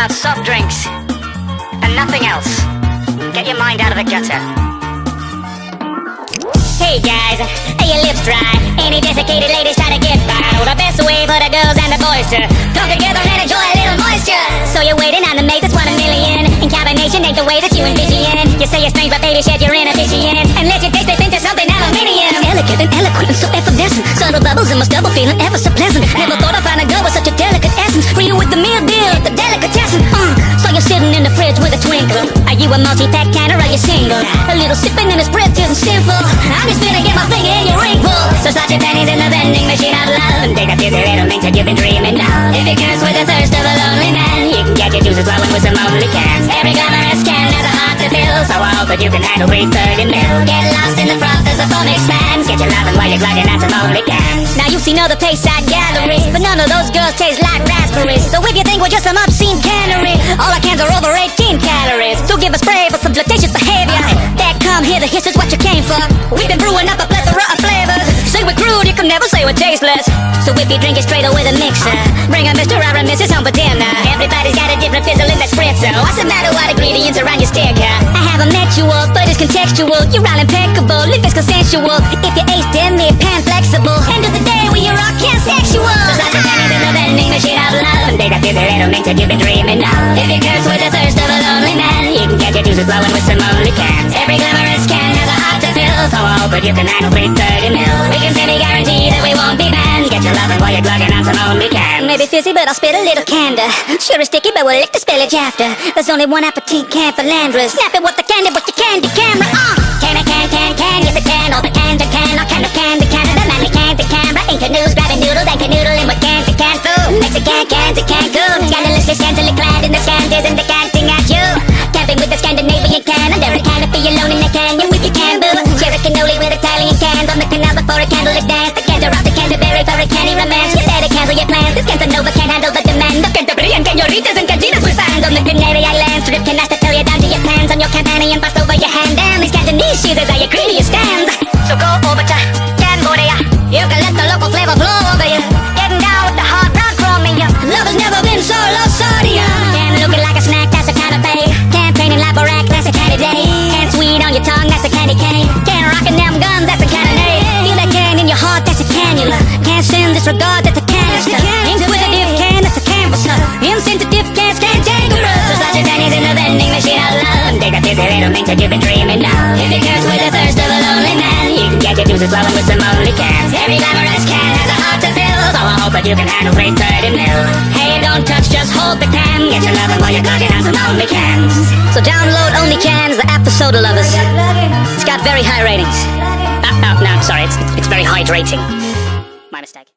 about soft drinks and nothing else. Get your mind out of the gutter. Hey guys, are your lips dry? Any desiccated ladies try to get by? Well, the best way for the girls and the boys to come together and enjoy a little moisture. So you're waiting on the mate that's 1 in a million. In combination ain't the way that you envision. You say you're strange, but baby, shed your inhibition and let your taste slip into something aluminium. Elegant and eloquent and so effervescent. Subtle bubbles in my stubble feeling ever so pleasant. Never thought I'd find a girl with such a delicate essence. Real with the meal deal, the delicatessen. So you're sitting in the fridge with a twinkle. Are you a multi-pack can or are you single? A little sipping in this breath isn't sinful. I'm just gonna get my finger in your ring pull. So slot your pennies in the vending machine of love and take a few little things that you've been dreaming of. If you curse with the thirst of a lonely man, you can get your juices flowing with some only cans. Every glamorous can has a heart to fill, so I hope that you can handle 330 mil. Get lost in the froth as the foam expands. Get your loving while you're gliding out some only cans. Now you've seen other Payside galleries, but none of those girls taste like raspberries. So if you think we're just some obscene cannery, all our cans are over 18 calories. So give a spray for some flirtatious behavior. That come here, the hiss is what you came for. We've been brewing up a plethora of flavors. Say we're crude, you can never say we're tasteless. So if you drink it straight away the mixer, bring a Mr. or a Mrs. home for dinner. Everybody's got a different fizzle in that spritzer. What's the matter, what ingredients are on your sticker? I haven't met you all, but it's contextual. You're all impeccable, live is consensual. If you're ace, then they're pan flexible. End of the day, we are all pansexual. So slot your pennies in the vending machine of love and take that fizzy little mix that you've been dreaming of. If you curse with the thirst of a lonely man, you can get your juices flowing with some only cans. Every glamorous can has a heart to fill, so I hope that you can handle 330 mil. We can semi-guarantee that we won't be banned. Get your loving while you're glugging on some only cans. Maybe fizzy, but I'll spit a little candor. Sure it's sticky, but we'll lick the spillage after. There's only one aperitif can for Landras. Snap it with the candy, with your candy camera. Can, yes it can. All the cans are can, all kind of candy Canada. Manly cans to camera, ink canoes, grabbing noodles, and canoodling with cans to can food. Mexican cans to Cancun, scandalously scantily clad in the scanties and decanting at you. Camping with the Scandinavian can, and there a canopy alone in the canyon with your can boo. Share a cannoli with Italian cans on the canal before a candlelit dance. The cans are off the Canterbury for a candy romance. You better cancel your plans, this Cansanova can't handle the demand of Canterbury and Canoritas and Cantinas with fans on the Canary Islands. Strip can to tell you down to your pants on your campani and pass over your hand. And these Cantonese cheeses are your creamiest stands. So go over to Cambodia, you can let the local flavor flow over you. Getting down with the hard brown chromium. Love has never been so low sodium. Can looking like a snack, that's a kind of pay. Can painting laborac, that's a candy day. Can sweet on your tongue, that's a candy cane. Can rockin' them guns, that's a cannonade. Feel that can in your heart, that's a cannula. Can't send disregard, that's a canister. Inquisitive can, that's a canvasser. Insensitive can's cantankerous. So slot your pennies in the vending machine of love and take that fizzy little mix that you've been dreaming of. If you curse with the thirst of a lonely man, you can get your juices flowing with some only cans. Every glamorous can has a heart to fill, so I hope that you can handle 330 mil. Hey, don't touch, just hold the can. Get your loving while you're glugging on some only cans. So download Only Cans, the app for soda lovers. It's got very high ratings. No, sorry, it's very hydrating. My mistake.